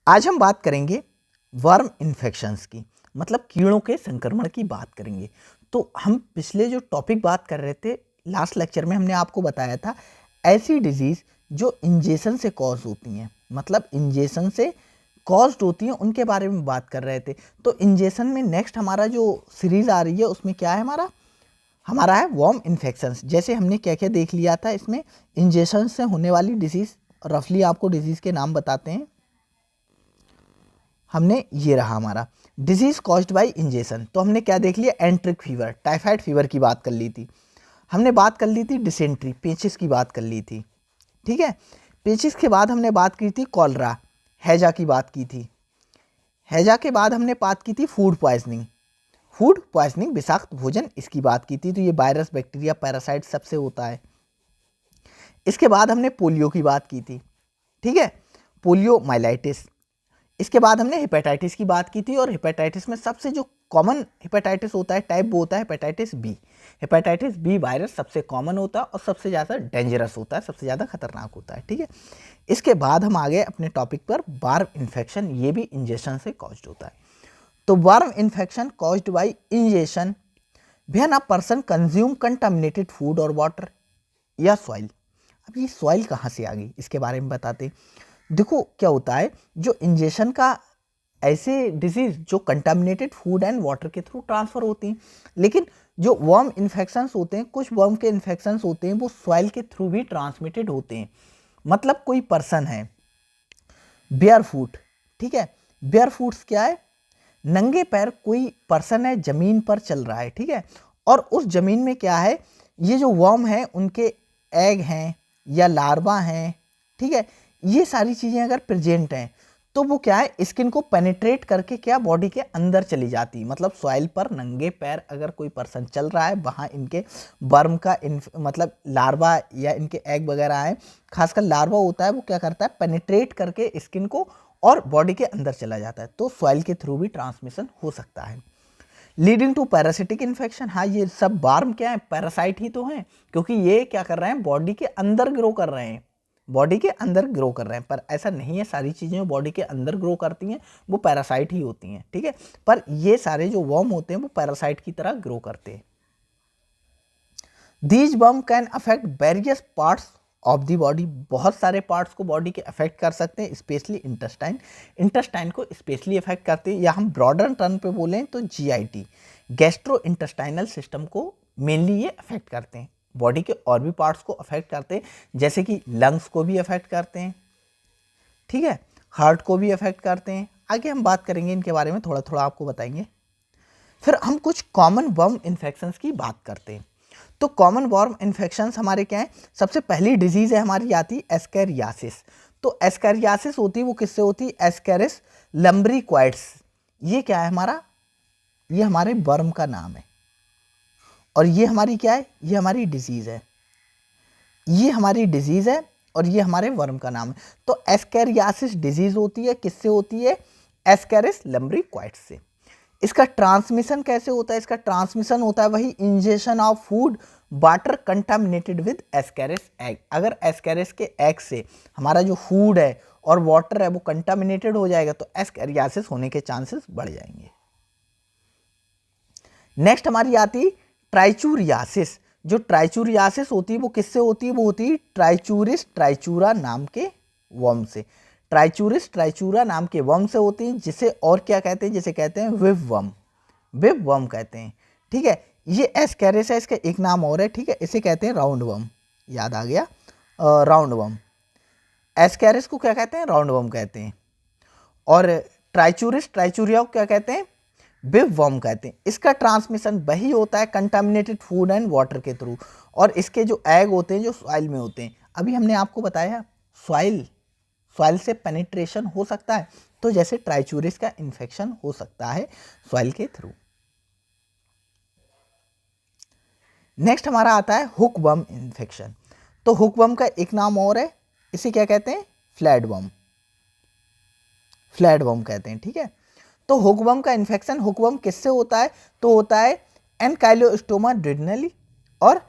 आज हम बात करेंगे वर्म इन्फेक्शंस की, मतलब कीड़ों के संक्रमण की बात करेंगे। तो हम पिछले जो टॉपिक बात कर रहे थे, लास्ट लेक्चर में हमने आपको बताया था ऐसी डिजीज़ जो इंजेक्शन से कॉज होती हैं, मतलब इंजेक्शन से कॉज्ड होती हैं, उनके बारे में बात कर रहे थे। तो इंजेक्शन में नेक्स्ट हमारा जो सीरीज़ आ रही है उसमें क्या है, हमारा है वर्म इन्फेक्शंस। जैसे हमने क्या क्या देख लिया था, इसमें इंजेक्शन से होने वाली डिजीज़, रफली आपको डिजीज़ के नाम बताते हैं। हमने ये रहा हमारा डिजीज कॉज्ड बाय इंजेक्शन। तो हमने क्या देख लिया, एंट्रिक फीवर, टाइफाइड फीवर की बात कर ली थी, हमने बात कर ली थी डिसेंट्री, पेचिस की बात कर ली थी, ठीक है। पेचिस के बाद हमने बात की थी कॉलरा, हैजा की बात की थी। हैजा के बाद हमने बात की थी फूड पॉइजनिंग, विषाक्त भोजन, इसकी बात की थी। तो ये वायरस, बैक्टीरिया, पैरासाइट सबसे होता है। इसके बाद हमने पोलियो की बात की थी, ठीक है, पोलियो माइलाइटिस। इसके बाद हमने हेपेटाइटिस की बात की थी, और हेपेटाइटिस में सबसे जो कॉमन हेपेटाइटिस होता है टाइप, वो होता है hepatitis B. Hepatitis B virus सबसे कॉमन होता है और सबसे ज़्यादा डेंजरस होता है, सबसे ज़्यादा खतरनाक होता है, ठीक है। इसके बाद हम आ गए अपने टॉपिक पर, वर्म इन्फेक्शन, ये भी इंजेक्शन से कॉज्ड होता है। तो worm infection caused by injection when a person consume contaminated food और वाटर या सॉइल। अब ये सॉइल कहाँ से आ गई, इसके बारे में बताते हैं। देखो क्या होता है, जो इंजेक्शन का ऐसे डिजीज जो कंटामिनेटेड फूड एंड वाटर के थ्रू ट्रांसफर होती हैं, लेकिन जो वर्म इन्फेक्शंस होते हैं, कुछ वर्म के इन्फेक्शंस होते हैं वो सॉइल के थ्रू भी ट्रांसमिटेड होते हैं। मतलब कोई पर्सन है बेयर फुट, ठीक है, बेयर फुट्स क्या है, नंगे पैर कोई पर्सन है, जमीन पर चल रहा है, ठीक है, और उस जमीन में क्या है, ये जो वर्म है उनके एग हैं या लार्वा हैं, ठीक है, ये सारी चीज़ें अगर प्रेजेंट हैं तो वो क्या है, स्किन को पेनिट्रेट करके क्या बॉडी के अंदर चली जाती है। मतलब सॉइल पर नंगे पैर अगर कोई पर्सन चल रहा है, वहाँ इनके वर्म का मतलब लार्वा या इनके एग वगैरह हैं, खासकर लार्वा होता है, वो क्या करता है, पेनिट्रेट करके स्किन को और बॉडी के अंदर चला जाता है। तो सॉइल के थ्रू भी ट्रांसमिशन हो सकता है। लीडिंग टू पैरासिटिक इन्फेक्शन, हाँ ये सब वर्म क्या है, पैरासाइट ही तो हैं, क्योंकि ये क्या कर रहे हैं, बॉडी के अंदर ग्रो कर रहे हैं, बॉडी के अंदर ग्रो कर रहे हैं। पर ऐसा नहीं है सारी चीज़ें बॉडी के अंदर ग्रो करती हैं वो पैरासाइट ही होती हैं, ठीक है, पर ये सारे जो वर्म होते हैं वो पैरासाइट की तरह ग्रो करते हैं। These worm can affect various parts of the body, बहुत सारे पार्ट्स को बॉडी के अफेक्ट कर सकते हैं, स्पेशली इंटेस्टाइन को स्पेशली अफेक्ट करते हैं, या हम ब्रॉडर टर्म पे बोलें तो जीआईटी, गैस्ट्रो इंटेस्टाइनल सिस्टम को मेनली ये अफेक्ट करते हैं। बॉडी के और भी पार्ट्स को अफेक्ट करते हैं, जैसे कि लंग्स को भी अफेक्ट करते हैं, ठीक है, हार्ट को भी अफेक्ट करते हैं। आगे हम बात करेंगे इनके बारे में, थोड़ा थोड़ा आपको बताएंगे। फिर हम कुछ कॉमन वर्म इन्फेक्शंस की बात करते हैं। तो कॉमन वर्म इन्फेक्शंस हमारे क्या हैं, सबसे पहली डिजीज है हमारी आती एस्कैरियासिस। तो एस्कैरियासिस होती है, वो किससे होती है, एस्कैरिस लम्ब्रिक्वाइड्स। ये क्या है हमारा, ये हमारे वर्म का नाम है, और ये हमारी क्या है, ये हमारी डिजीज है, ये हमारी डिजीज है, और ये हमारे वर्म का नाम है। तो एस्कैरियासिस डिजीज होती है, किससे होती है, एस्कैरिस लम्ब्रिक्वाइड्स से। इसका ट्रांसमिशन कैसे होता है, इसका ट्रांसमिशन होता है वही injection of food water contaminated with Ascaris egg. अगर एस्कैरिस के एग से हमारा जो फूड है और वाटर है वो कंटामिनेटेड हो जाएगा तो एस्कैरियासिस होने के चांसेस बढ़ जाएंगे। नेक्स्ट हमारी आती ट्राइचूरियासिस। जो ट्राइचूरियासिस होती है वो किससे होती है, वो होती है ट्राइचूरिस ट्राइचूरा नाम के वर्म से। ट्राइचूरिस ट्राइचूरा नाम के वर्म से होती है, जिसे और क्या कहते हैं, जिसे कहते हैं विव वर्म कहते हैं, ठीक है। ये एस्कैरिस है, इसका एक नाम और है, ठीक है, इसे कहते हैं राउंड वर्म, याद आ गया, राउंड वर्म। एस्कैरिस को क्या कहते हैं, राउंड वर्म कहते हैं, और ट्राइचूरिस ट्राइचूरिया को क्या कहते हैं, बिव वर्म कहते हैं। इसका ट्रांसमिशन वही होता है कंटामिनेटेड फूड एंड वाटर के थ्रू, और इसके जो एग होते हैं जो सॉइल में होते हैं। अभी हमने आपको बताया सॉइल से पेनिट्रेशन हो सकता है, तो जैसे ट्राइचूरिस का इन्फेक्शन हो सकता है सॉइल के थ्रू। नेक्स्ट हमारा आता है हुक वर्म इन्फेक्शन। तो हुक वर्म का एक नाम और है, इसे क्या कहते हैं, फ्लैट वर्म कहते हैं, ठीक है। तो हुकवर्म का इन्फेक्शन, हुकवर्म किससे होता है, तो होता है एनकाइलोस्टोमा ड्यूडेनली और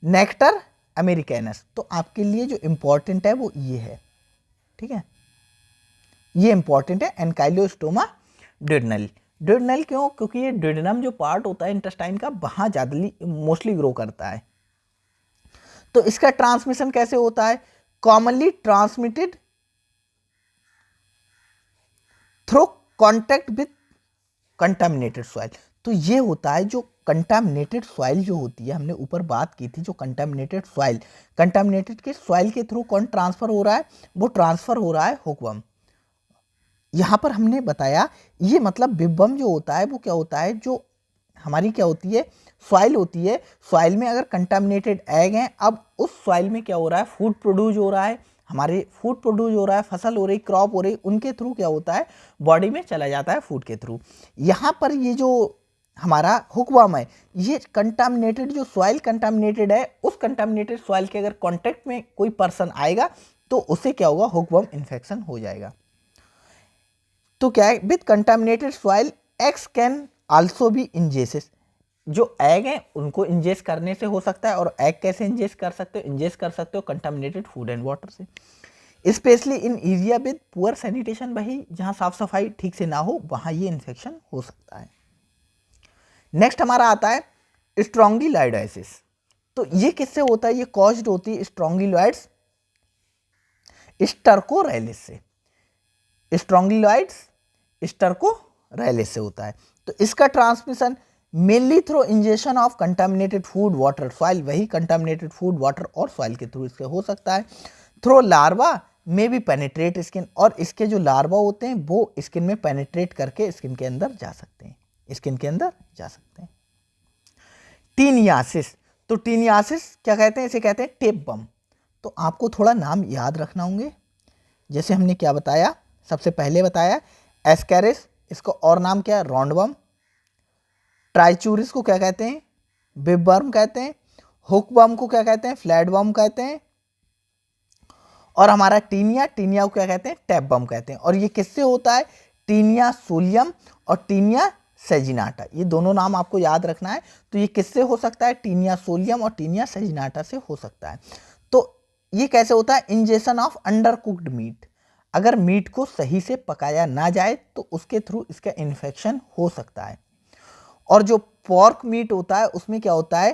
नेक्टर अमेरिकैनस। तो आपके लिए जो इंपॉर्टेंट है वो ये है, ठीक है। ये इंपॉर्टेंट है। एनकाइलोस्टोमा ड्यूडेनल, ड्यूडेनल क्यों? क्योंकि ये ड्यूडेनम जो पार्ट होता है इंटेस्टाइन का, वहां ज्यादा मोस्टली ग्रो करता है। तो इसका ट्रांसमिशन कैसे होता है? Commonly transmitted through contact with contaminated soil. तो ये होता है जो कंटामिनेटेड सॉइल जो होती है, हमने ऊपर बात की थी, जो कंटामिनेटेड सॉइल, कंटामिनेटेड के सॉइल के थ्रू कौन ट्रांसफर हो रहा है? वो ट्रांसफर हो रहा है हुकवर्म। यहाँ पर हमने बताया ये मतलब विबम जो होता है वो क्या होता है, जो हमारी क्या होती है, सॉइल होती है। सॉइल में अगर कंटामिनेटेड एग हैं, अब उस सॉइल में क्या हो रहा है, फूड प्रोड्यूस हो रहा है, हमारे फूड प्रोड्यूस हो रहा है, फसल हो रही, क्रॉप हो रही, उनके थ्रू क्या होता है, बॉडी में चला जाता है फूड के थ्रू। यहाँ पर ये जो हमारा हुकवर्म है, ये कंटामिनेटेड जो सॉइल कंटामिनेटेड है, उस कंटामिनेटेड सॉइल के अगर कॉन्टेक्ट में कोई पर्सन आएगा तो उसे क्या होगा, हुकवर्म इन्फेक्शन हो जाएगा। तो क्या है, with contaminated soil eggs can also be ingested. जो एग हैं उनको इंजेस्ट करने से हो सकता है। और एग कैसे इंजेस्ट कर सकते हो? इंजेस्ट कर सकते हो कंटामिनेटेड फूड एंड वाटर से। Specially in area with poor sanitation, वही जहां साफ सफाई ठीक से ना हो वहां ये इन्फेक्शन हो सकता है। नेक्स्ट हमारा आता है स्ट्रोंगिलॉइडोसिस। तो ये किससे होता है? ये कॉज्ड होती है स्ट्रोंगिलॉइड्स स्टर्कोराइलिस से। स्ट्रोंगिलॉइड्स स्टर्कोराइलिस से होता है। तो इसका transmission mainly through injection of contaminated food water soil, वही कंटामिनेटेड फूड वाटर और सॉइल के थ्रू इसके हो सकता है। थ्रू लार्वा में भी पेनिट्रेट स्किन, और इसके जो लार्वा होते हैं वो स्किन में पेनिट्रेट करके स्किन के अंदर जा सकते हैं, स्किन के अंदर जा सकते हैं। टीनियासिस, तो टीनियासिस क्या कहते हैं? इसे कहते हैं टेप बम। तो आपको थोड़ा नाम याद रखना होंगे। जैसे हमने क्या बताया, सबसे पहले बताया एस्कैरिस, इसका और नाम क्या है? रॉन्डवर्म। ट्राइचूरिस को क्या कहते हैं? बिबवर्म कहते हैं। हुकवर्म को क्या कहते हैं? फ्लैटवर्म कहते हैं। और हमारा टीनिया, टीनिया को क्या कहते हैं? टैपवर्म कहते हैं। और ये किससे होता है? टीनिया सोलियम और टीनिया सेजिनाटा, ये दोनों नाम आपको याद रखना है। तो ये किससे हो सकता है? टीनिया सोलियम और टीनिया सेजिनाटा से हो सकता है। तो ये कैसे होता है? Injection of under cooked meet, अगर मीट को सही से पकाया ना जाए तो उसके थ्रू इसका इन्फेक्शन हो सकता है। और जो पॉर्क मीट होता है उसमें क्या होता है?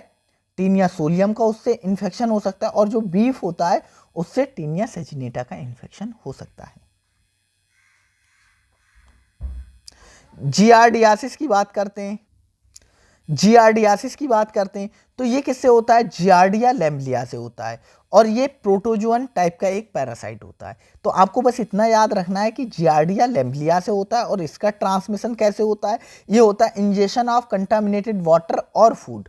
टीनिया सोलियम का उससे इन्फेक्शन हो सकता है। और जो बीफ होता है उससे टीनिया सेजिनेटा का इन्फेक्शन हो सकता है। जियार्डियासिस की बात करते हैं, जियार्डियासिस की बात करते हैं तो ये किससे होता है? जियार्डिया लैम्बलिया से होता है। और ये प्रोटोजोअन टाइप का एक पैरासाइट होता है। तो आपको बस इतना याद रखना है कि जियार्डिया लैम्बलिया से होता है। और इसका ट्रांसमिशन कैसे होता है? ये होता है इंजेक्शन ऑफ कंटामिनेटेड वाटर और फूड,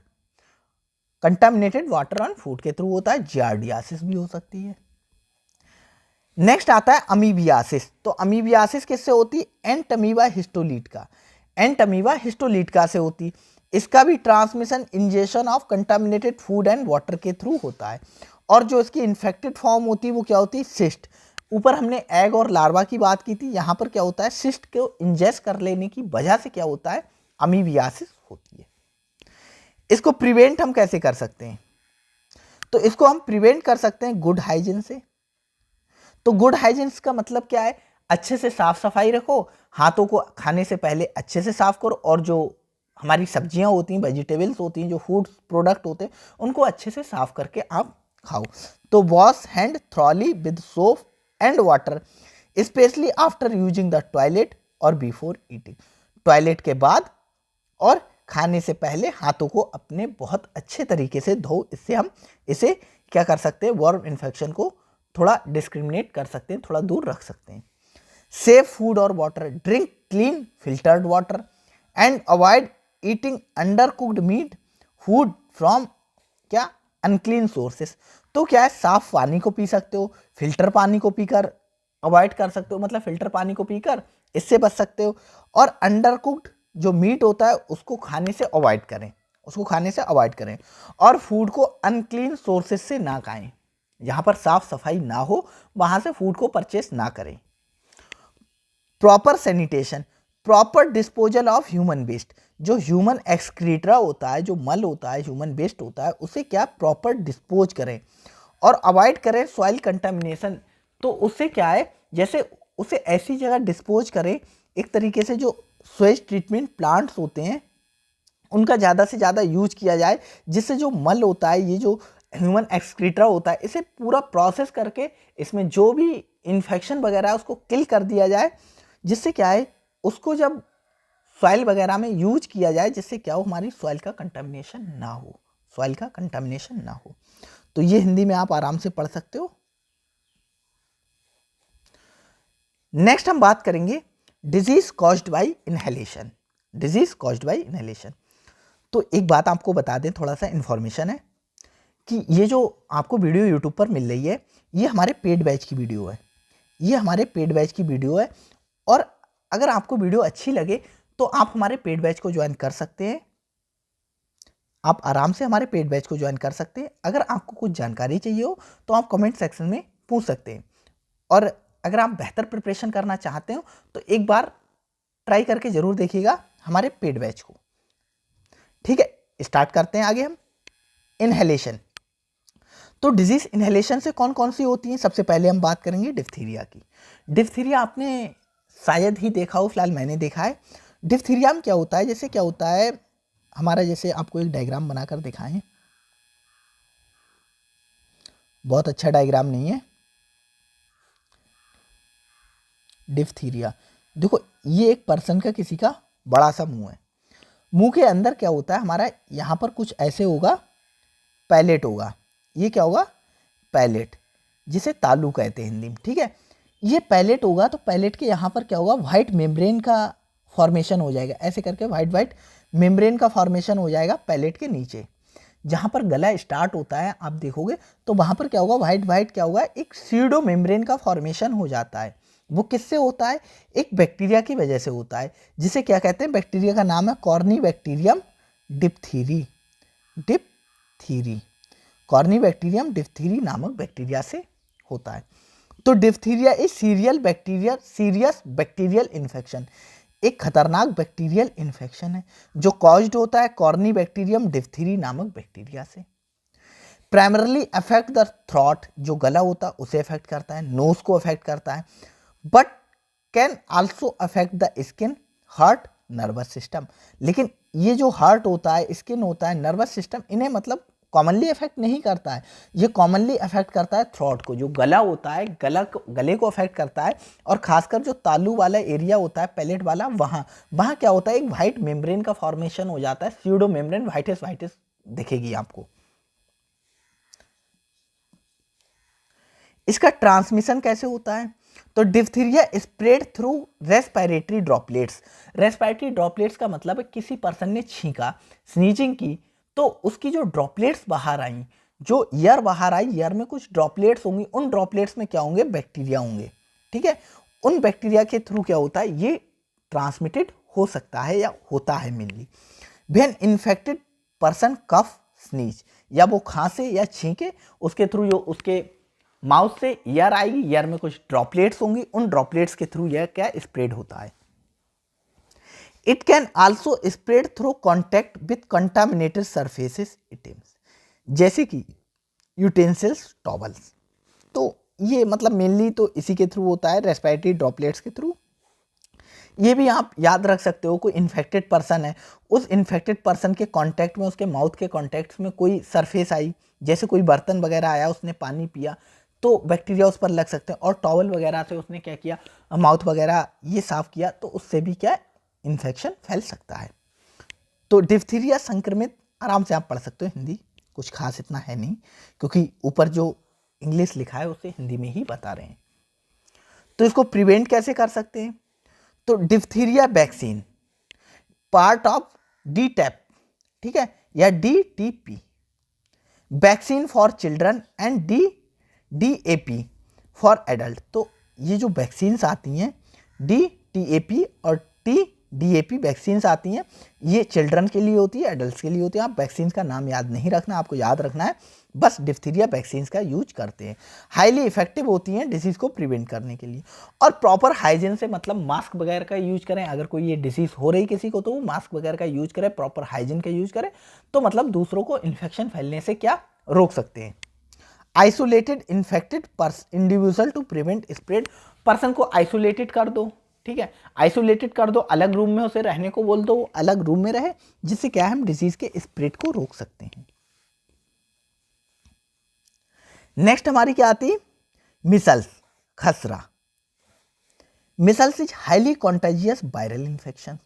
कंटामिनेटेड वाटर और फूड के थ्रू होता है। जियार्डियासिस भी हो सकती है। नेक्स्ट आता है अमीबियासिस। तो अमीबियासिस किससे होती है? एंटमीबा हिस्टोलीटिका, एंटमीबा हिस्टोलीटिका से होती। इसका भी transmission injection of contaminated food and water के थ्रू होता है। और जो इसकी इन्फेक्टेड फॉर्म होती है वो क्या होती है? सिस्ट। ऊपर हमने एग और लार्वा की बात की थी, यहाँ पर क्या होता है? सिस्ट को इंजेस्ट कर लेने की वजह से क्या होता है? अमीबियासिस होती है। इसको प्रिवेंट हम कैसे कर सकते हैं? तो इसको हम प्रिवेंट कर सकते हैं गुड हाइजीन से। तो गुड हाइजीन का मतलब क्या है? अच्छे से साफ सफाई रखो, हाथों को खाने से पहले अच्छे से साफ करो, और जो हमारी सब्जियां होती हैं, वेजिटेबल्स होती हैं, जो फूड प्रोडक्ट होते हैं, उनको अच्छे से साफ करके आप खाओ। तो wash hand thoroughly with soap and water specially after using the toilet और बिफोर ईटिंग। टॉयलेट के बाद और खाने से पहले हाथों को अपने बहुत अच्छे तरीके से धो। इससे हम इसे क्या कर सकते हैं? वर्म इन्फेक्शन को थोड़ा डिस्क्रिमिनेट कर सकते हैं, थोड़ा दूर रख सकते हैं। सेफ फूड और water, drink clean filtered water and avoid eating under cooked meat food from क्या? Unclean sources. तो क्या है? साफ पानी को पी सकते हो, फिल्टर पानी को पीकर अवॉइड कर सकते हो, मतलब फिल्टर पानी को पीकर इससे बच सकते हो। और अंडर कुक्ड जो मीट होता है उसको खाने से अवॉइड करें, उसको खाने से अवॉइड करें। और फूड को अनक्लीन सोर्सेस से ना खाएं, जहां पर साफ सफाई ना हो वहां से फूड को परचेस ना करें। Proper sanitation, proper disposal of human waste, जो ह्यूमन एक्सक्रीटरा होता है, जो मल होता है, ह्यूमन वेस्ट होता है, उसे क्या प्रॉपर डिस्पोज करें। और अवॉइड करें सॉइल कंटामिनेशन। तो उससे क्या है? जैसे उसे ऐसी जगह डिस्पोज करें, एक तरीके से जो स्वेज ट्रीटमेंट प्लांट्स होते हैं उनका ज़्यादा से ज़्यादा यूज किया जाए, जिससे जो मल होता है, ये जो ह्यूमन एक्सक्रीटा होता है, इसे पूरा प्रोसेस करके इसमें जो भी इन्फेक्शन वगैरह है उसको किल कर दिया जाए, जिससे क्या है उसको जब सॉइल वगैरह में यूज किया जाए, जिससे क्या हो हमारी सॉइल का कंटामिनेशन ना हो, सॉइल का कंटामिनेशन ना हो। तो ये हिंदी में आप आराम से पढ़ सकते हो। नेक्स्ट हम बात करेंगे disease caused by inhalation. Disease caused by inhalation, तो एक बात आपको बता दें, थोड़ा सा इन्फॉर्मेशन है कि ये जो आपको वीडियो यूट्यूब पर मिल रही है, ये हमारे पेड बैच की वीडियो है, ये हमारे पेड बैच की वीडियो है। और अगर आपको वीडियो अच्छी लगे तो आप हमारे पेड बैच को ज्वाइन कर सकते हैं, आप आराम से हमारे पेड बैच को ज्वाइन कर सकते हैं। अगर आपको कुछ जानकारी चाहिए हो तो आप कमेंट सेक्शन में पूछ सकते हैं, और अगर आप बेहतर प्रिपरेशन करना चाहते हो तो एक बार ट्राई करके ज़रूर देखिएगा हमारे पेड बैच को। ठीक है, स्टार्ट करते हैं आगे हम। इनहेलेशन, तो डिजीज इनहेलेशन से कौन कौन सी होती हैं? सबसे पहले हम बात करेंगे डिप्थीरिया की। डिप्थीरिया आपने शायद ही देखा हो, फिलहाल मैंने देखा है। डिप्थीरिया में क्या होता है, जैसे क्या होता है हमारा, जैसे आपको एक डायग्राम बनाकर दिखाएं, बहुत अच्छा डायग्राम नहीं है। डिप्थीरिया देखो, ये एक पर्सन का किसी का बड़ा सा मुंह है, मुंह के अंदर क्या होता है हमारा, यहाँ पर कुछ ऐसे होगा, पैलेट होगा, ये क्या होगा, पैलेट, जिसे तालू कहते हैं हिंदी में। ठीक है, ये पैलेट होगा, तो पैलेट के यहाँ पर क्या होगा, वाइट मेम्ब्रेन का फॉर्मेशन हो जाएगा, ऐसे करके वाइट वाइट मेम्ब्रेन का फॉर्मेशन हो जाएगा पैलेट के नीचे। जहाँ पर गला स्टार्ट होता है आप देखोगे तो वहाँ पर क्या होगा, वाइट वाइट क्या होगा, एक सीडो मेम्ब्रेन का फॉर्मेशन हो जाता है। वो किससे होता है, एक बैक्टीरिया की वजह से होता है, जिसे क्या कहते हैं, बैक्टीरिया का नाम है कॉर्नीबैक्टीरियम डिप्थीरी। डिप्थीरी, कॉर्नीबैक्टीरियम डिप्थीरी नामक बैक्टीरिया से होता है। तो diphtheria is serious bacterial infection, एक खतरनाक बैक्टीरियल इन्फेक्शन है जो कॉज्ड होता है कॉर्नीबैक्टीरियम डिप्थीरी नामक बैक्टीरिया से। प्राइमरली अफेक्ट द थ्रोट, जो गला होता है उसे अफेक्ट करता है, नोज को अफेक्ट करता है, but can also affect the skin, heart, nervous system. लेकिन ये जो हार्ट होता है, स्किन होता है, नर्वस सिस्टम, इन्हें मतलब कॉमनली अफेक्ट नहीं करता है। ये कॉमनली अफेक्ट करता है थ्रोट को, जो गला होता है, गले को अफेक्ट करता है, और खासकर जो तालू वाला एरिया होता है, पैलेट वाला, वहाँ क्या होता है, एक वाइट मेम्ब्रेन का फॉर्मेशन हो जाता है, स्यूडो मेम्ब्रेन, वाइटिस दिखेगी आपको। इसका ट्रांसमिशन कैसे होता है, तो diphtheria spread through respiratory droplets. Respiratory droplets का मतलब है किसी पर्सन ने छींका, स्नीजिंग की, तो उसकी जो ड्रॉपलेट्स बाहर आई, जो एयर बाहर आई, एयर में कुछ ड्रॉपलेट्स होंगी, उन ड्रॉपलेट्स में क्या होंगे, बैक्टीरिया होंगे। ठीक है, उन बैक्टीरिया के थ्रू क्या होता है, ये ट्रांसमिटेड हो सकता है या होता है mainly. When infected person cough, sneeze, या वो खांसे या छींके, उसके थ्रू जो उसके माउथ से एयर आएगी, एयर में कुछ ड्रॉपलेट्स होंगी, उन ड्रॉपलेट्स के थ्रू यह क्या स्प्रेड होता है। It can also spread through contact with contaminated surfaces items, जैसे कि यूटेंसिल्स, टॉवल्स। तो ये मतलब मेनली तो इसी के थ्रू होता है, रेस्पिरेटरी ड्रॉपलेट्स के थ्रू। ये भी आप याद रख सकते हो, कोई इन्फेक्टेड पर्सन है, उस इन्फेक्टेड पर्सन के कांटेक्ट में, उसके माउथ के कांटेक्ट में कोई सरफेस आई, जैसे कोई बर्तन वगैरह आया, उसने पानी पिया, तो बैक्टीरिया उस पर लग सकते हैं, और टॉवल वगैरह से उसने क्या किया, माउथ वगैरह ये साफ किया, तो उससे भी क्या इन्फेक्शन फैल सकता है। तो डिप्थीरिया संक्रमित, आराम से आप पढ़ सकते हो, हिंदी कुछ खास इतना है नहीं, क्योंकि ऊपर जो इंग्लिश लिखा है उसे हिंदी में ही बता रहे हैं। तो इसको प्रिवेंट कैसे कर सकते हैं, तो diphtheria vaccine part of DTaP, ठीक है, या DTP, vaccine for children, and DAP for adult. तो ये जो वैक्सीन्स आती हैं, DTAP और DAP वैक्सीन्स आती हैं, ये चिल्ड्रन के लिए होती है, एडल्ट्स के लिए होती है। आप वैक्सीन्स का नाम याद नहीं रखना, आपको याद रखना है बस डिप्थीरिया वैक्सीन्स का यूज करते हैं। हाईली इफेक्टिव होती हैं डिसीज़ को प्रिवेंट करने के लिए, और प्रॉपर हाइजीन से, मतलब मास्क वगैरह का यूज करें। अगर कोई ये डिसीज़ हो रही किसी को तो वो मास्क वगैरह का यूज करें, प्रॉपर हाइजीन का यूज करें, तो मतलब दूसरों को इन्फेक्शन फैलने से क्या रोक सकते हैं। Isolated infected individual to prevent spread person को आइसोलेटेड कर दो, ठीक है, आइसोलेटेड कर दो, अलग रूम में उसे रहने को बोल दो, वो अलग रूम में रहे, जिससे क्या है हम डिजीज के स्प्रेड को रोक सकते हैं। नेक्स्ट हमारी क्या आती है, मिसल्स, खसरा। Micelles is highly contagious viral infection,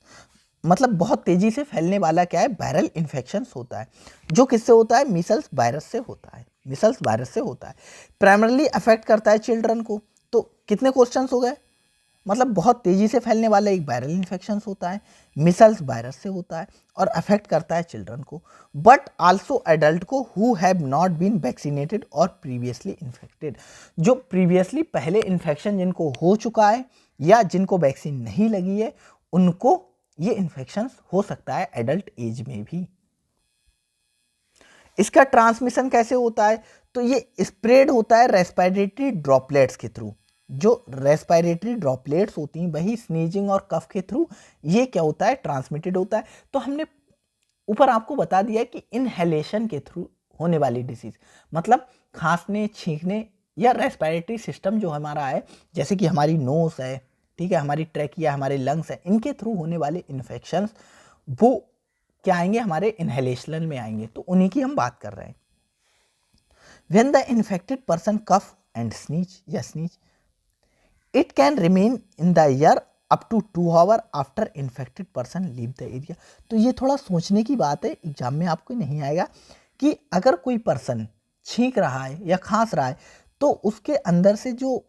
मतलब बहुत तेजी से फैलने वाला क्या है, वायरल इन्फेक्शन होता है, जो किससे होता है, मिसल्स वायरस से होता है, मिसल्स वायरस से होता है। प्राइमरली अफेक्ट करता है चिल्ड्रन को। तो कितने क्वेश्चंस हो गए, मतलब बहुत तेजी से फैलने वाला एक वायरल इन्फेक्शन होता है, मिसल्स वायरस से होता है और अफेक्ट करता है चिल्ड्रन को, बट आल्सो एडल्ट को who have not been vaccinated और प्रीवियसली इन्फेक्टेड, जो प्रीवियसली पहले इन्फेक्शन जिनको हो चुका है या जिनको वैक्सीन नहीं लगी है, उनको ये इन्फेक्शन हो सकता है एडल्ट एज में भी। इसका ट्रांसमिशन कैसे होता है, तो ये स्प्रेड होता है रेस्पिरेटरी ड्रॉपलेट्स के थ्रू। जो रेस्पिरेटरी ड्रॉपलेट्स होती हैं वही स्नीजिंग और कफ के थ्रू ये क्या होता है, ट्रांसमिटेड होता है। तो हमने ऊपर आपको बता दिया कि इनहेलेशन के थ्रू होने वाली डिसीज, मतलब खांसने, छींकने या रेस्पिरेटरी सिस्टम जो हमारा है, जैसे कि हमारी नोज है, ठीक है, हमारी ट्रैकिया, हमारे लंग्स है, इनके थ्रू होने वाले इन्फेक्शंस वो क्या आएंगे, हमारे इनहेलेशन में आएंगे। तो उन्हीं की हम बात कर रहे हैं। When the infected person cough and sneeze या sneeze, it can remain in the air up to 2 hour after infected person leave the area. तो ये थोड़ा सोचने की बात है, एग्जाम में आपको नहीं आएगा कि अगर कोई पर्सन छींक रहा है या खांस रहा है तो उसके अंदर से जो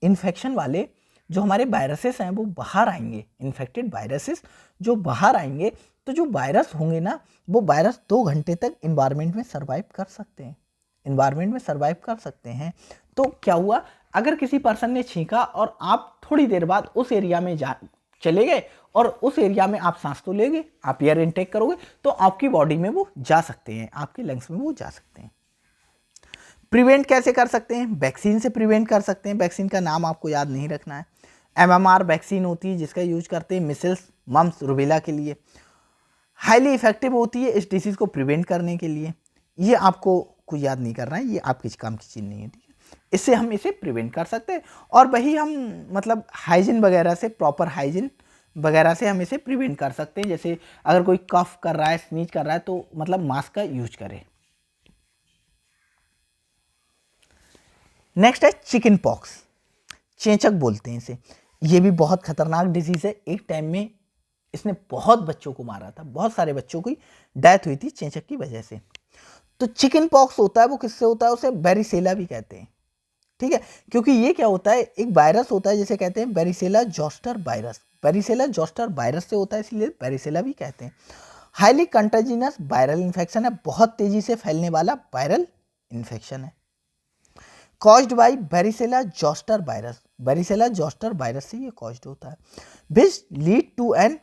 इन्फेक्शन वाले जो हमारे वायरसेस हैं वो बाहर आएंगे, इन्फेक्टेड वायरसेस जो बाहर आएंगे, तो जो वायरस होंगे ना, वो वायरस 2 घंटे तक इन्वायरमेंट में सर्वाइव कर सकते हैं, इन्वायरमेंट में सर्वाइव कर सकते हैं। तो क्या हुआ, अगर किसी पर्सन ने छींका और आप थोड़ी देर बाद उस एरिया में चले गए और उस एरिया में आप सांस तो लेंगे, आप एयर इनटेक करोगे, तो आपकी बॉडी में वो जा सकते हैं, आपके लंग्स में वो जा सकते हैं। प्रिवेंट कैसे कर सकते हैं, वैक्सीन से प्रिवेंट कर सकते हैं। वैक्सीन का नाम आपको याद नहीं रखना है। MMR वैक्सीन होती है जिसका यूज करते हैं मिसल्स, मम्स, रूबेला के लिए, हाईली इफेक्टिव होती है इस डिसीज को प्रिवेंट करने के लिए। ये आपको कोई याद नहीं करना है, ये आपके काम की चीज़ नहीं है, ठीक है। इससे हम इसे प्रिवेंट कर सकते हैं और वही हम मतलब हाइजीन वगैरह से, प्रॉपर हाइजीन वगैरह से हम इसे प्रिवेंट कर सकते हैं। जैसे अगर कोई कफ कर रहा है, स्नीज कर रहा है, तो मतलब मास्क का यूज करें। नेक्स्ट है चिकन पॉक्स, चेचक बोलते हैं इसे। ये भी बहुत खतरनाक डिजीज है। एक टाइम में इसने बहुत बच्चों को मारा था, बहुत सारे बच्चों की डेथ हुई थी चेचक की वजह से। तो चिकन पॉक्स होता है वो किससे होता है, उसे वेरिसेला भी कहते हैं, ठीक है, क्योंकि ये क्या होता है, एक वायरस होता है जिसे कहते हैं varicella zoster virus. Varicella zoster virus से होता है, इसलिए वेरिसेला भी कहते हैं। हाईली कंटेजिनस वायरल इन्फेक्शन है, बहुत तेजी से फैलने वाला वायरल इन्फेक्शन है। Caused by varicella zoster virus, varicella zoster virus से ये कॉज्ड होता है। Which lead to an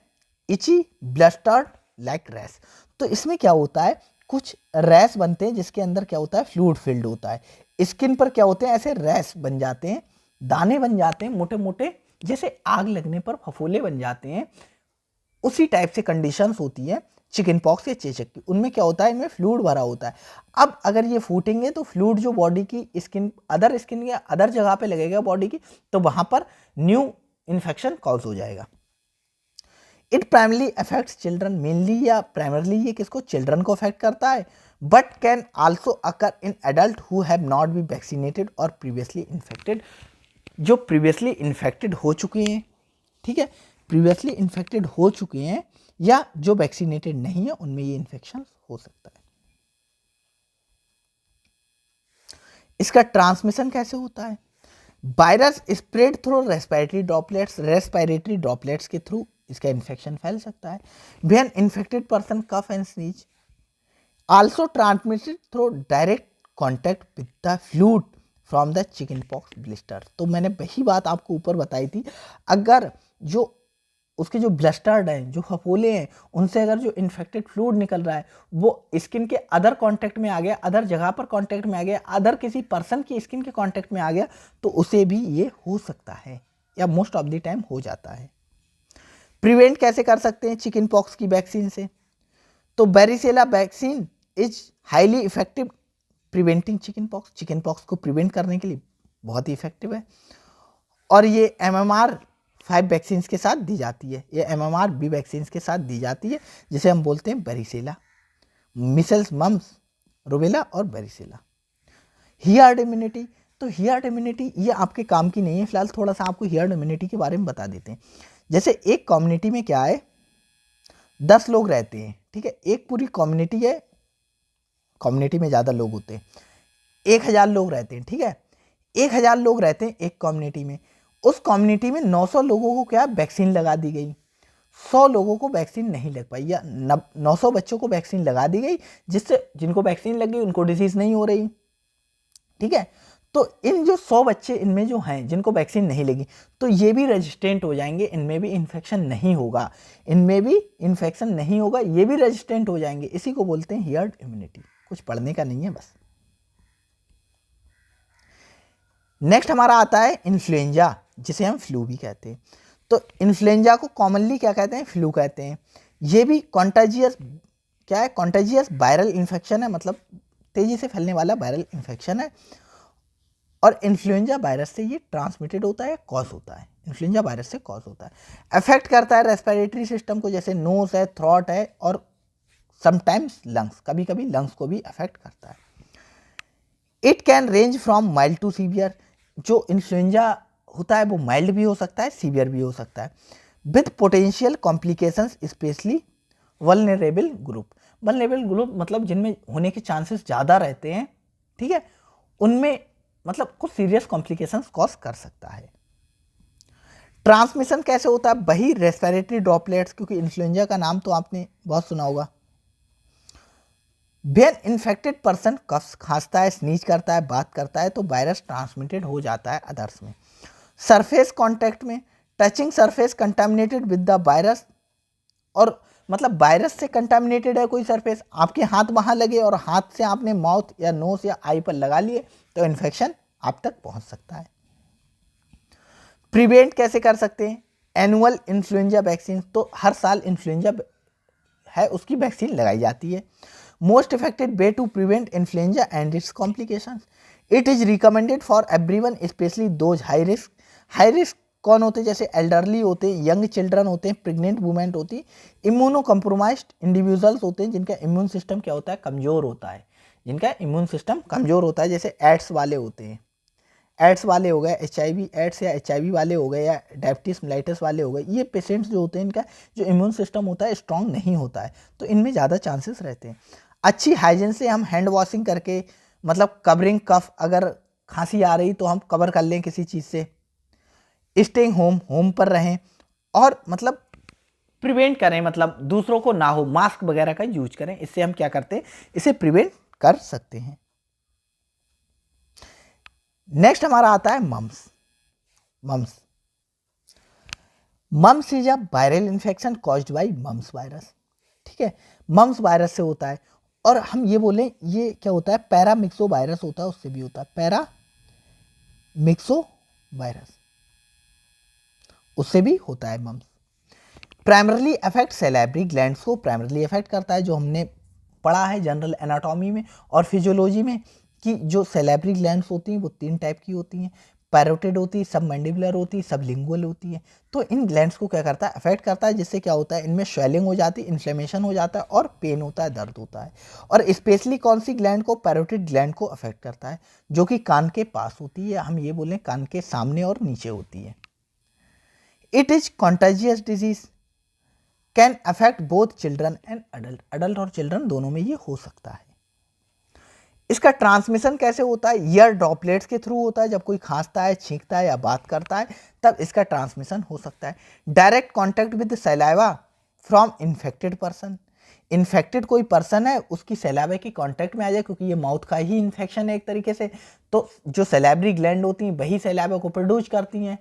itchy blistered like rash. तो इसमें क्या होता है, कुछ रैश बनते हैं जिसके अंदर क्या होता है, फ्लूइड फिल्ड होता है। स्किन पर क्या होते हैं, ऐसे रैश बन जाते हैं, दाने बन जाते हैं मोटे मोटे, जैसे आग लगने पर फफोले बन जाते हैं। उसी टाइप से कंडीशंस होती है चिकन पॉक्स या चेचक की। उनमें क्या होता है, इनमें फ्लूइड भरा होता है। अब अगर ये फूटेंगे तो फ्लूइड जो बॉडी की स्किन या अदर जगह पे लगेगा बॉडी की, तो वहां पर न्यू इन्फेक्शन कॉज हो जाएगा। It primarily affects children, mainly या प्राइमरली ये किसको, चिल्ड्रन को अफेक्ट करता है, but can also occur in adult who have not be vaccinated और प्रीवियसली इन्फेक्टेड। जो प्रीवियसली इन्फेक्टेड हो चुके हैं, ठीक है, प्रीवियसली इन्फेक्टेड हो चुके हैं या जो वैक्सीनेटेड नहीं है, उनमें ये इन्फेक्शन हो सकता है। इसका ट्रांसमिशन कैसे होता है, virus spread through respiratory droplets, respiratory droplets के थ्रू इसका इन्फेक्शन फैल सकता है। When infected person cough and sneeze, also transmitted through direct contact with the fluid from the chicken pox blister. तो मैंने वही बात आपको ऊपर बताई थी, अगर जो उसके जो ब्लस्टर्ड हैं, जो फफोले हैं, उनसे अगर जो इन्फेक्टेड फ्लूइड निकल रहा है वो स्किन के अदर कांटेक्ट में आ गया, अदर जगह पर कांटेक्ट में आ गया, अदर किसी पर्सन की स्किन के कांटेक्ट में आ गया, तो उसे भी ये हो सकता है या मोस्ट ऑफ द टाइम हो जाता है। प्रिवेंट कैसे कर सकते हैं चिकन पॉक्स की वैक्सीन से, तो varicella vaccine is highly effective preventing chicken pox. Chicken pox को प्रिवेंट करने के लिए बहुत ही इफेक्टिव है। और ये MMR 5 वैक्सीन के साथ दी जाती है, ये MMR B वैक्सीन के साथ दी जाती है, जिसे हम बोलते हैं वेरिसेला, मिसल्स, मम्स, रूबेला और वेरिसेला। हियर्ड इम्यूनिटी, तो हियर्ड इम्यूनिटी ये आपके काम की नहीं है, फिलहाल थोड़ा सा आपको हियर्ड इम्यूनिटी के बारे में बता देते हैं। जैसे एक कम्युनिटी में क्या है, 10 लोग रहते हैं, ठीक है, एक पूरी कम्युनिटी है, कम्युनिटी में ज़्यादा लोग होते हैं, 1000 लोग रहते हैं, ठीक है, 1000 लोग रहते हैं एक कम्युनिटी में। उस कम्युनिटी में 900 लोगों को क्या वैक्सीन लगा दी गई, 100 लोगों को वैक्सीन नहीं लग पाई, या 900 बच्चों को वैक्सीन लगा दी गई, जिससे जिनको वैक्सीन लग गई उनको डिजीज नहीं हो रही, ठीक है। तो इन जो 100 बच्चे इनमें जो हैं जिनको वैक्सीन नहीं लगी, तो ये भी रेजिस्टेंट हो जाएंगे, इनमें भी इन्फेक्शन नहीं होगा, इनमें भी इन्फेक्शन नहीं होगा, ये भी रेजिस्टेंट हो जाएंगे। इसी को बोलते हैं हियर्ड इम्यूनिटी। कुछ पढ़ने का नहीं है बस। नेक्स्ट हमारा आता है इन्फ्लुएंजा, जिसे हम फ्लू भी कहते हैं। तो इन्फ्लुएंजा को कॉमनली क्या कहते हैं, फ्लू कहते हैं। ये भी कॉन्टाजियस, क्या है, कॉन्टाजियस वायरल इन्फेक्शन है, मतलब तेजी से फैलने वाला वायरल इन्फेक्शन है। और इन्फ्लुएंजा वायरस से ये ट्रांसमिटेड होता है, कॉज होता है, इन्फ्लुएंजा वायरस से कॉज होता है। अफेक्ट करता है रेस्पिरेटरी सिस्टम को, जैसे नोज है, थ्रोट है, और समटाइम्स लंग्स, कभी कभी लंग्स को भी अफेक्ट करता है। It can range from mild to severe, जो इन्फ्लुएंजा होता है वो माइल्ड भी हो सकता है, सीवियर भी हो सकता है, with potential complications specially vulnerable group. Vulnerable group मतलब जिनमें होने के चांसेस ज़्यादा रहते हैं, ठीक है, उनमें मतलब कुछ सीरियस कॉम्प्लिकेशंस कॉज कर सकता है। ट्रांसमिशन कैसे होता है, वही रेस्पिरेटरी ड्रॉपलेट्स, क्योंकि इन्फ्लुएंजा का नाम तो आपने बहुत सुना होगा। वेन इन्फेक्टेड पर्सन कफ खांसता है, स्नीज करता है, बात करता है, तो वायरस ट्रांसमिटेड हो जाता है अदर्स में। सरफेस कांटेक्ट में, touching surface contaminated with the virus, और मतलब वायरस से कंटामिनेटेड है कोई सरफेस, आपके हाथ वहाँ लगे और हाथ से आपने माउथ या नोज या आई पर लगा लिए, तो इन्फेक्शन आप तक पहुँच सकता है। प्रिवेंट कैसे कर सकते हैं, एनुअल इन्फ्लुएंजा वैक्सीन, तो हर साल इन्फ्लुएंजा है उसकी वैक्सीन लगाई जाती है। Most effective way to prevent influenza and its complications, it is recommended for everyone especially those high risk. High risk कौन होते हैं, जैसे एल्डरली होते हैं, यंग चिल्ड्रन होते हैं, प्रेग्नेंट वुमेन होती है, इम्यूनो कम्प्रोमाइज्ड इंडिविजुअल्स होते हैं जिनका इम्यून सिस्टम क्या होता है, कमज़ोर होता है, जिनका इम्यून सिस्टम कमज़ोर होता है, जैसे एड्स वाले होते हैं, एड्स वाले हो गए, HIV एड्स या HIV वाले हो गए, या डायबिटीज मेलाइटिस वाले हो गए, ये पेशेंट्स जो होते हैं इनका जो इम्यून सिस्टम होता है स्ट्रांग नहीं होता है, तो इनमें ज़्यादा चांसेस रहते हैं। अच्छी हाइजीन से हम हैंड वॉशिंग करके, मतलब कवरिंग कफ, अगर खांसी आ रही तो हम कवर कर लें किसी चीज़ से, स्टेइंग होम पर रहें, और मतलब प्रिवेंट करें, मतलब दूसरों को ना हो, मास्क वगैरह का यूज करें, इससे हम क्या करते हैं, इसे प्रिवेंट कर सकते हैं। नेक्स्ट हमारा आता है mumps. Mumps is a viral infection caused by mumps virus, ठीक है, मम्स वायरस से होता है। और हम ये बोलें, ये क्या होता है, पैरामिक्सो वायरस होता है, उससे भी होता है, पैरामिक्सो वायरस, उससे भी होता है mumps. Primarily affect salivary glands को प्राइमरली अफेक्ट करता है, जो हमने पढ़ा है जनरल एनाटॉमी में और फिजियोलॉजी में, कि जो सैलिवरी ग्लैंड्स होती हैं वो 3 टाइप की होती हैं, पैरोटिड होती है, सबमैंडिबुलर होती है, सबलिंगुअल होती है। तो इन ग्लैंड्स को क्या करता है, अफेक्ट करता है, जिससे क्या होता है, इनमें स्वेलिंग हो जाती है, इन्फ्लेमेशन हो जाता है, और पेन होता है, दर्द होता है। और स्पेशली कौन सी ग्लैंड को, पैरोटिड ग्लैंड को अफेक्ट करता है, जो कि कान के पास होती है, हम ये बोलें कान के सामने और नीचे होती है। It is contagious disease, can affect both children and adult, adult और चिल्ड्रन दोनों में ये हो सकता है। इसका ट्रांसमिशन कैसे होता है, ईयर ड्रॉपलेट्स के थ्रू होता है, जब कोई खांसता है, छींकता है या बात करता है, तब इसका ट्रांसमिशन हो सकता है। Direct contact with saliva from infected person, infected कोई पर्सन है उसकी सैलाइवा की कांटेक्ट में आ जाए, क्योंकि ये माउथ का ही इन्फेक्शन है एक तरीके से, तो जो सैलाइवरी ग्लैंड होती हैं वही सैलाइवा को प्रोड्यूस करती हैं,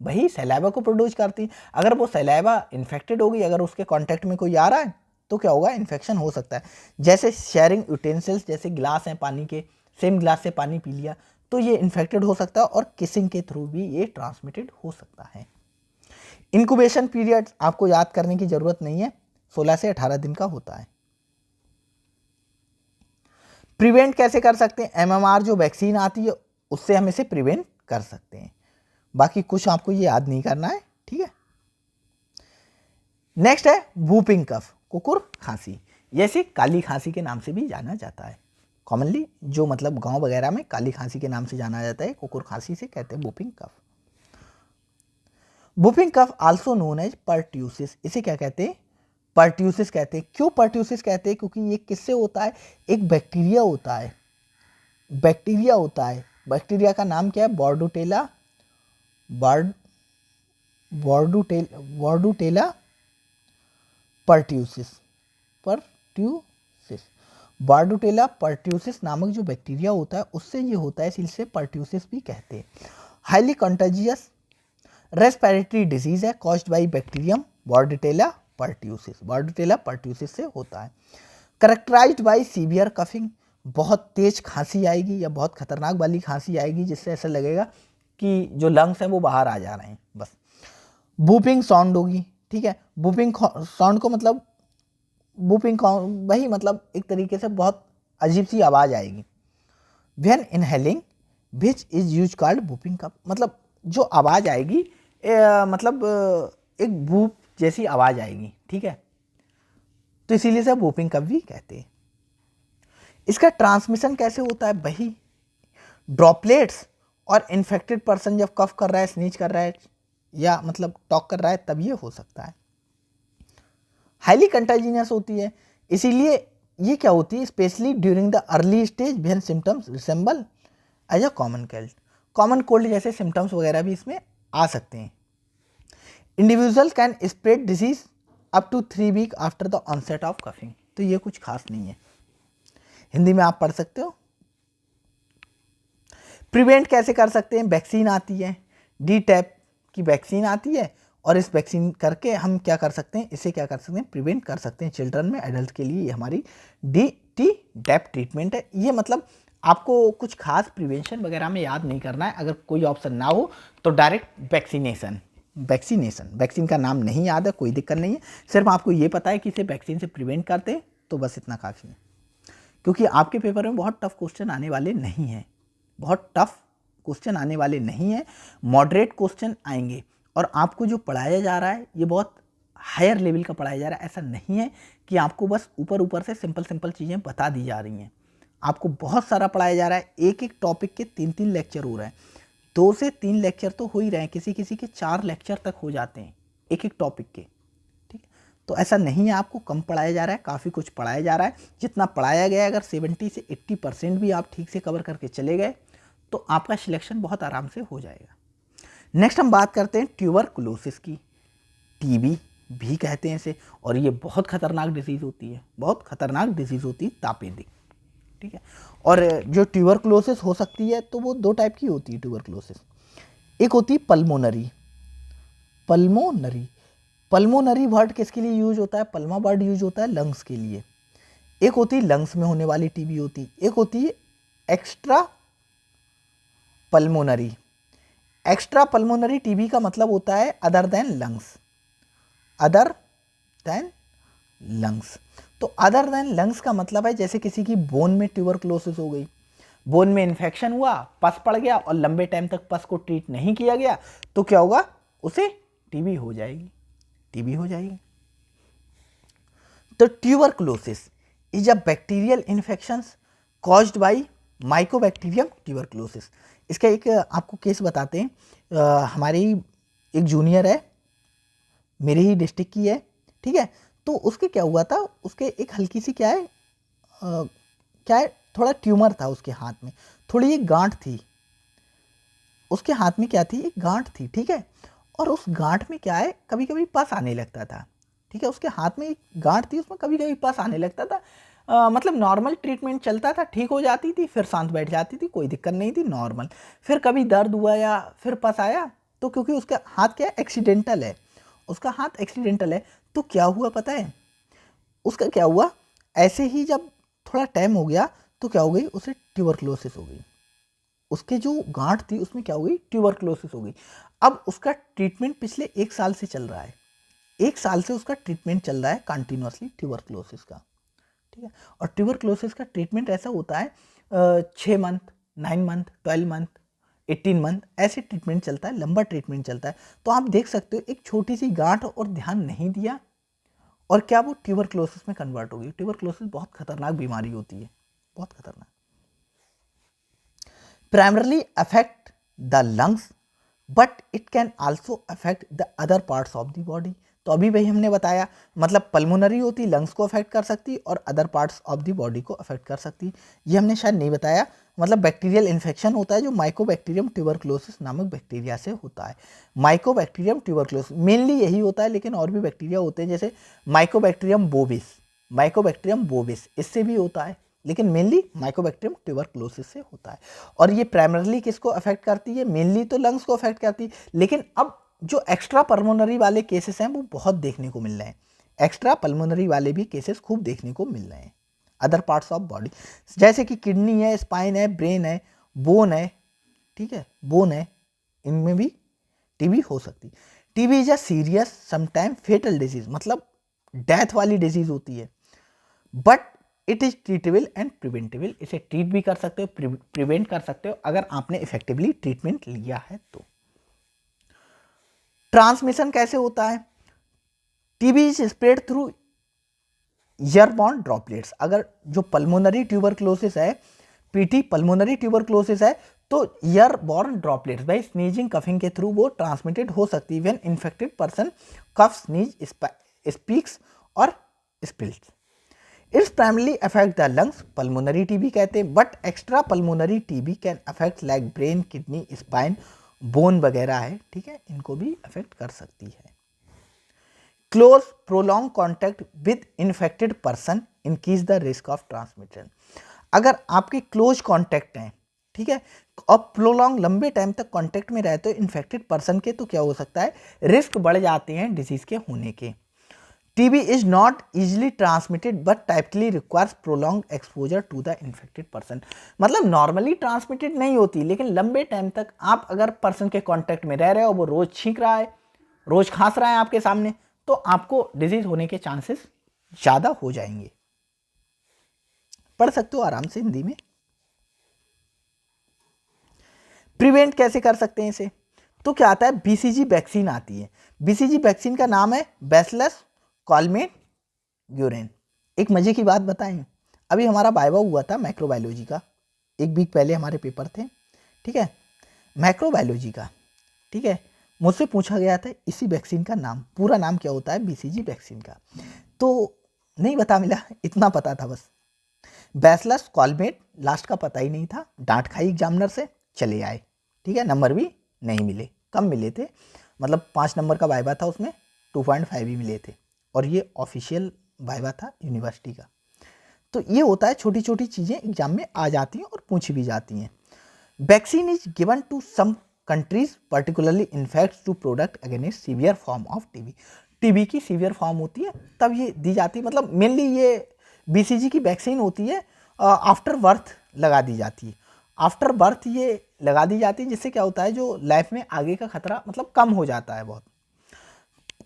वही सैलाइवा को प्रोड्यूस करती हैं। अगर वो सैलाइवा इन्फेक्टेड होगी, अगर उसके कांटेक्ट में कोई आ रहा है, तो क्या होगा, इन्फेक्शन हो सकता है। जैसे शेयरिंग यूटेंसिल्स, जैसे गिलास हैं पानी के, सेम गिलास से पानी पी लिया, तो ये इन्फेक्टेड हो सकता है, और किसिंग के थ्रू भी ये ट्रांसमिटेड हो सकता है। इंक्यूबेशन पीरियड आपको याद करने की जरूरत नहीं है, 16 से 18 दिन का होता है। प्रिवेंट कैसे कर सकते हैं, MMR जो वैक्सीन आती है उससे हम इसे प्रिवेंट कर सकते हैं। बाकी कुछ आपको ये याद नहीं करना है, ठीक है। नेक्स्ट है वूपिंग कफ, कुकुर खांसी। जैसे काली खांसी के नाम से भी जाना जाता है, कॉमनली जो मतलब गांव वगैरह में काली खांसी के नाम से जाना जाता है, कुकुर खांसी से कहते हैं whooping cough. Whooping cough also known as pertussis, इसे क्या कहते हैं, पर्ट्यूसिस कहते हैं। क्यों पर्ट्यूसिस कहते हैं, क्योंकि ये किससे होता है, एक बैक्टीरिया होता है, बैक्टीरिया होता है। बैक्टीरिया का नाम क्या है, बॉर्डुटेला, बॉर्डुटेला पर्ट्यूसिस, पर्ट्यूसिस, बॉर्डुटेला पर्ट्यूसिस नामक जो बैक्टीरिया होता है उससे ये होता है, इसलिए पर्ट्यूसिस भी कहते हैं। हाईली कंटेजियस रेस्पिरेटरी डिजीज है, caused by bacterium bordetella pertussis, bordetella pertussis से होता है। करेक्टराइज्ड बाई सीवियर कफिंग, बहुत तेज खांसी आएगी या बहुत खतरनाक वाली खांसी आएगी जिससे ऐसा लगेगा कि जो लंग्स हैं वो बाहर आ जा रहे हैं बस। वूपिंग साउंड होगी, ठीक है। वूपिंग साउंड को मतलब वूपिंग वही मतलब एक तरीके से बहुत अजीब सी आवाज़ आएगी। When inhaling which is use called whooping cough, मतलब जो आवाज़ आएगी मतलब एक वूप जैसी आवाज़ आएगी, ठीक है, तो इसीलिए से वूपिंग कफ भी कहते हैं। इसका ट्रांसमिशन कैसे होता है, वही ड्रॉपलेट्स और इन्फेक्टेड पर्सन जब कफ कर रहा है, स्नीज कर रहा है या मतलब टॉक कर रहा है तब ये हो सकता है। हाईली कंटाजिनियस होती है, इसीलिए ये क्या होती है, especially during the early stage when symptoms resemble as a common cold, common cold जैसे सिम्टम्स वगैरह भी इसमें आ सकते हैं। Individual can spread disease up to 3 week after the onset of coughing, तो ये कुछ खास नहीं है, हिंदी में आप पढ़ सकते हो। प्रिवेंट कैसे कर सकते हैं, वैक्सीन आती है, डी टैप की वैक्सीन आती है और इस वैक्सीन करके हम क्या कर सकते हैं, इसे क्या कर सकते हैं, प्रिवेंट कर सकते हैं चिल्ड्रन में, एडल्ट के लिए ये हमारी डी टी डैप ट्रीटमेंट है। ये मतलब आपको कुछ खास प्रिवेंशन वगैरह में याद नहीं करना है, अगर कोई ऑप्शन ना हो तो डायरेक्ट वैक्सीनेशन, वैक्सीन का नाम नहीं याद है कोई दिक्कत नहीं है, सिर्फ आपको ये पता है कि इसे वैक्सीन से प्रिवेंट करते हैं तो बस इतना काफ़ी है। क्योंकि आपके पेपर में बहुत टफ क्वेश्चन आने वाले नहीं हैं, बहुत टफ क्वेश्चन आने वाले नहीं हैं, मॉडरेट क्वेश्चन आएंगे और आपको जो पढ़ाया जा रहा है ये बहुत हायर लेवल का पढ़ाया जा रहा है। ऐसा नहीं है कि आपको बस ऊपर ऊपर से सिंपल चीज़ें बता दी जा रही हैं, आपको बहुत सारा पढ़ाया जा रहा है। एक एक टॉपिक के 3-3 लेक्चर हो रहे हैं, 2 से 3 लेक्चर तो हो ही रहे हैं, किसी किसी के 4 लेक्चर तक हो जाते हैं एक एक टॉपिक के, ठीक। तो ऐसा नहीं है आपको कम पढ़ाया जा रहा है, काफ़ी कुछ पढ़ाया जा रहा है। जितना पढ़ाया गया अगर 70 से 80% भी आप ठीक से कवर करके चले गए तो आपका सिलेक्शन बहुत आराम से हो जाएगा। नेक्स्ट हम बात करते हैं ट्यूबरकुलोसिस की, टीबी भी कहते हैं इसे, और ये बहुत खतरनाक डिजीज़ होती है, बहुत खतरनाक डिजीज़ होती है, तापेदिक, ठीक है। और जो ट्यूबरकुलोसिस हो सकती है तो वो 2 टाइप की होती है ट्यूबरकुलोसिस, एक होती है पल्मोनरी, पल्मोनरी वर्ड किसके लिए यूज होता है, पल्मा वर्ड यूज होता है लंग्स के लिए। एक होती है लंग्स में होने वाली टीबी होती है, एक होती है extra pulmonary. Extra pulmonary TB का मतलब होता है other than lungs, other than lungs. तो अदर देन लंग्स का मतलब है जैसे किसी की बोन में ट्यूबरकुलोसिस हो गई, बोन में इन्फेक्शन हुआ, पस पड़ गया और लंबे टाइम तक पस को ट्रीट नहीं किया गया तो क्या होगा, उसे टीबी हो जाएगी, टीबी हो जाएगी। तो tuberculosis is a bacterial infections caused by Mycobacterium tuberculosis. इसका एक आपको केस बताते हैं, हमारी एक जूनियर है, मेरे ही डिस्ट्रिक्ट की है, ठीक है। तो उसके क्या हुआ था, उसके एक हल्की सी क्या है थोड़ा ट्यूमर था उसके हाथ में, थोड़ी एक गांठ थी उसके हाथ में, क्या थी, एक गांठ थी, ठीक है। और उस गांठ में क्या है, कभी कभी पस आने लगता था, ठीक है। उसके हाथ में एक गांठ थी, उसमें कभी कभी पस आने लगता था, मतलब नॉर्मल ट्रीटमेंट चलता था, ठीक हो जाती थी, फिर शांत बैठ जाती थी, कोई दिक्कत नहीं थी, नॉर्मल। फिर कभी दर्द हुआ या फिर पस आया तो क्योंकि उसका हाथ क्या है, एक्सीडेंटल है, उसका हाथ एक्सीडेंटल है, तो क्या हुआ पता है उसका क्या हुआ, ऐसे ही जब थोड़ा टाइम हो गया तो क्या हो गई, उसे ट्यूबरकुलोसिस हो गई, उसके जो गांठ थी उसमें क्या हो गई, ट्यूबरकुलोसिस हो गई। अब उसका ट्रीटमेंट पिछले 1 साल से चल रहा है, 1 साल से उसका ट्रीटमेंट चल रहा है कंटिन्यूअसली ट्यूबरकुलोसिस का, ठीक है। और ट्यूबरकुलोसिस का ट्रीटमेंट ऐसा होता है 6 मंथ, 9 मंथ, 12 मंथ, 18 मंथ, ऐसे ट्रीटमेंट चलता है, लंबा ट्रीटमेंट चलता है। तो आप देख सकते हो एक छोटी सी गांठ और ध्यान नहीं दिया और क्या वो ट्यूबरक्लोसिस में कन्वर्ट होगी। ट्यूबरक्लोसिस बहुत खतरनाक बीमारी होती है, बहुत खतरनाक। Primarily affect the lungs but it can also affect the other parts of the body. तो अभी वही हमने बताया, मतलब पल्मोनरी होती, लंग्स को अफेक्ट कर सकती और other parts of the body को अफेक्ट कर सकती। ये हमने शायद नहीं बताया, मतलब बैक्टीरियल इन्फेक्शन होता है जो माइकोबैक्टीरियम ट्यूबरक्लोसिस नामक बैक्टीरिया से होता है। माइकोबैक्टीरियम ट्यूबरक्लोसिस मेनली यही होता है, लेकिन और भी बैक्टीरिया होते हैं जैसे माइकोबैक्टीरियम बोविस, माइकोबैक्टीरियम बोविस इससे भी होता है, लेकिन मेनली माइकोबैक्टीरियम ट्यूबरक्लोसिस से होता है। और ये प्राइमरली किसको अफेक्ट करती है? मेनली तो लंग्स को अफेक्ट करती है, लेकिन अब जो एक्स्ट्रा पल्मोनरी वाले केसेस हैं वो बहुत देखने को मिल रहे हैं। एक्स्ट्रा पल्मोनरी वाले भी केसेस खूब देखने को मिल रहे हैं अदर पार्ट्स ऑफ बॉडी, जैसे कि किडनी है, स्पाइन है, ब्रेन है, बोन है, ठीक है, बोन है, इनमें भी टीबी हो सकती। TB is a serious sometime fatal disease, मतलब डेथ वाली डिजीज होती है, but it is treatable and preventable. इसे ट्रीट भी कर सकते हो, प्रिवेंट कर सकते हो अगर आपने इफेक्टिवली ट्रीटमेंट लिया है तो। ट्रांसमिशन कैसे होता है? TB is spread through airborne droplets. अगर जो पल्मोनरी ट्यूबरक्लोसिस है, पीटी पल्मोनरी ट्यूबरक्लोसिस है, तो airborne droplets by sneezing coughing के थ्रू वो ट्रांसमिटेड हो सकती है when infected person cough sneeze speaks और spills. Its primarily affect the lungs, pulmonary TB कहते हैं, but extra pulmonary TB can affect like brain, kidney, spine, bone वगैरह है, ठीक है, इनको भी अफेक्ट कर सकती है। Close prolong contact with infected person increase the risk of transmission. अगर आपके क्लोज कॉन्टैक्ट हैं, ठीक है, और प्रोलॉन्ग लंबे टाइम तक कॉन्टैक्ट में रहते हो इन्फेक्टेड पर्सन के, तो क्या हो सकता है? रिस्क बढ़ जाते हैं डिजीज के होने के। TB is not easily transmitted but typically requires prolong exposure to the infected person. मतलब नॉर्मली ट्रांसमिटेड नहीं होती, लेकिन लंबे टाइम तक आप अगर पर्सन के कांटेक्ट में रह रहे हो, वो रोज छींक रहा है, रोज खांस रहा है आपके सामने, तो आपको डिजीज होने के चांसेस ज्यादा हो जाएंगे। पढ़ सकते हो आराम से हिंदी में। प्रिवेंट कैसे कर सकते हैं इसे? तो क्या आता है? बीसीजी वैक्सीन आती है। बीसीजी वैक्सीन का नाम है बैसिलस कॉलमेट ग्यूरेन। एक मजे की बात बताएं, अभी हमारा वाइवा हुआ था माइक्रोबायोलॉजी का, एक वीक पहले हमारे पेपर थे, ठीक है, माइक्रोबायोलॉजी का, ठीक है। मुझसे पूछा गया था इसी वैक्सीन का नाम, पूरा नाम क्या होता है बीसीजी वैक्सीन का, तो नहीं बता मिला, इतना पता था बस, बैसिलस कॉलमेट, लास्ट का पता ही नहीं था। डांट खाई एग्जामिनर से, चले आए, ठीक है, नंबर भी नहीं मिले, कम मिले थे, मतलब 5 नंबर का वाइवा था, उसमें 2.5 ही मिले थे, और ये ऑफिशियल वाइवा था यूनिवर्सिटी का। तो ये होता है, छोटी छोटी चीज़ें एग्जाम में आ जाती हैं और पूछी भी जाती हैं। Vaccine is given to some countries particularly infect to product against severe form of TB. TB की सीवियर फॉर्म होती है तब ये दी जाती है, मतलब मेनली ये बीसीजी की वैक्सीन होती है आफ्टर बर्थ लगा दी जाती है। आफ्टर बर्थ ये लगा दी जाती है, जिससे क्या होता है, जो लाइफ में आगे का खतरा मतलब कम हो जाता है बहुत।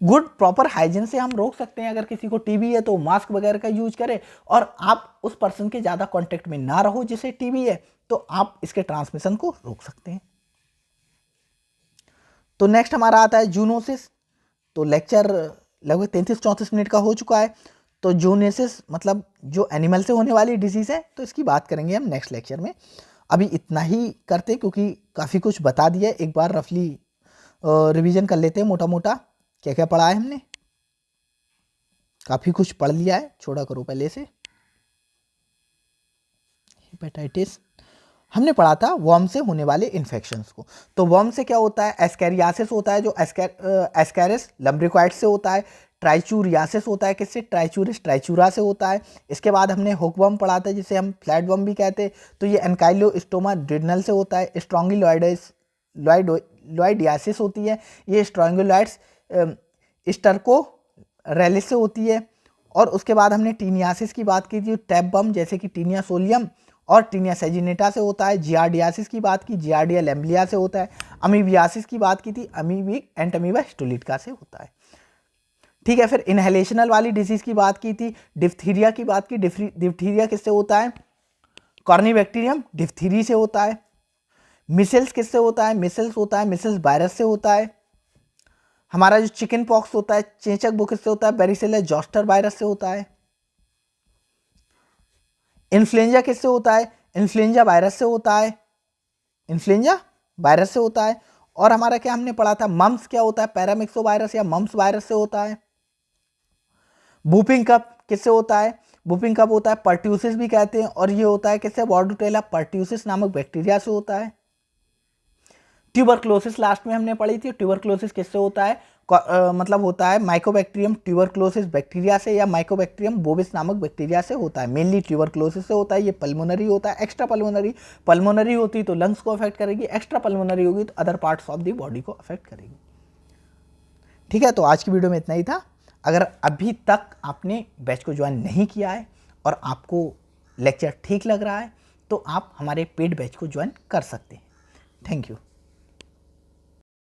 गुड प्रॉपर हाइजीन से हम रोक सकते हैं। अगर किसी को टीबी है तो मास्क वगैरह का यूज करें, और आप उस पर्सन के ज़्यादा कांटेक्ट में ना रहो जिसे टीबी है, तो आप इसके ट्रांसमिशन को रोक सकते हैं। तो नेक्स्ट हमारा आता है जूनोसिस। तो लेक्चर लगभग 33-34 मिनट का हो चुका है। तो जूनोसिस मतलब जो एनिमल से होने वाली डिजीज़ है, तो इसकी बात करेंगे हम नेक्स्ट लेक्चर में। अभी इतना ही करते क्योंकि काफ़ी कुछ बता दिया, एक बार रफली रिवीजन कर लेते हैं मोटा मोटा, क्या क्या पढ़ा है हमने। काफ़ी कुछ पढ़ लिया है, छोड़ा करो पहले से। हेपेटाइटिस हमने पढ़ा था वर्म से होने वाले इन्फेक्शंस को। तो वर्म से क्या होता है? एस्कैरियासिस होता है, जो एस्कैरिस लम्ब्रिकॉइड से होता है। ट्राइचूरियासिस होता है, किससे? ट्राइचूरिस ट्राइचूरा से होता है। इसके बाद हमने हुकवर्म पढ़ा था, जिसे हम फ्लैट वर्म भी कहते हैं, तो ये एनकाइलोस्टोमा ड्रिडनल से होता है। स्ट्रॉन्गिलॉइडियासिस होती है, ये स्ट्रॉन्गिलॉइड्स स्टर्को रेलिस से होती है। और उसके बाद हमने टीनियासिस की बात की थी, टैप बम जैसे कि टीनिया सोलियम और टीनिया सेजिनेटा से होता है। जियार्डियासिस की बात की, जियार्डिया लैम्ब्लिया से होता है। अमीबियासिस की बात की थी, अमीबिक एंटमीबा हिस्टोलिटिका से होता है, ठीक है। फिर इनहेलेशनल वाली डिजीज की बात की थी, डिप्थीरिया की बात की। डिप्थीरिया किससे होता है? कॉर्निबैक्टीरियम डिप्थीरी से होता है। मिसल्स किससे होता है? मिसल्स होता है, मिसल्स वायरस से होता है। हमारा जो चिकन पॉक्स होता है, चेचक, वो किससे होता है? बैरिसेला जोस्टर वायरस से होता है। इन्फ्लुएंजा किससे होता है? इन्फ्लुएंजा वायरस से होता है। इन्फ्लुएंजा वायरस से होता है। और हमारा क्या हमने पढ़ा था, मम्स क्या होता है? पैरामिक्सो वायरस या मम्स वायरस से होता है। वूपिंग कफ किससे होता है? वूपिंग कफ होता है, पर्ट्यूसिस भी कहते हैं, और ये होता है किससे? बॉर्डोटेला पर्ट्यूसिस नामक बैक्टीरिया से होता है। ट्यूबरक्लोसिस लास्ट में हमने पढ़ी थी। ट्यूबरक्लोसिस किससे होता है? मतलब होता है माइकोबैक्टीरियम ट्यूबरक्लोसिस बैक्टीरिया से या माइकोबैक्टीरियम बोविस नामक बैक्टीरिया से होता है। मेनली ट्यूबरक्लोसिस से होता है। ये पल्मोनरी होता है, एक्स्ट्रा पल्मोनरी। पल्मोनरी होती तो लंग्स को अफेक्ट करेगी, एक्स्ट्रा पल्मोनरी होगी तो other parts of the body को अफेक्ट करेगी। ठीक है, तो आज की वीडियो में इतना ही था। अगर अभी तक आपने बैच को ज्वाइन नहीं किया है और आपको लेक्चर ठीक लग रहा है तो आप हमारे पेड बैच को ज्वाइन कर सकते हैं। Thank you.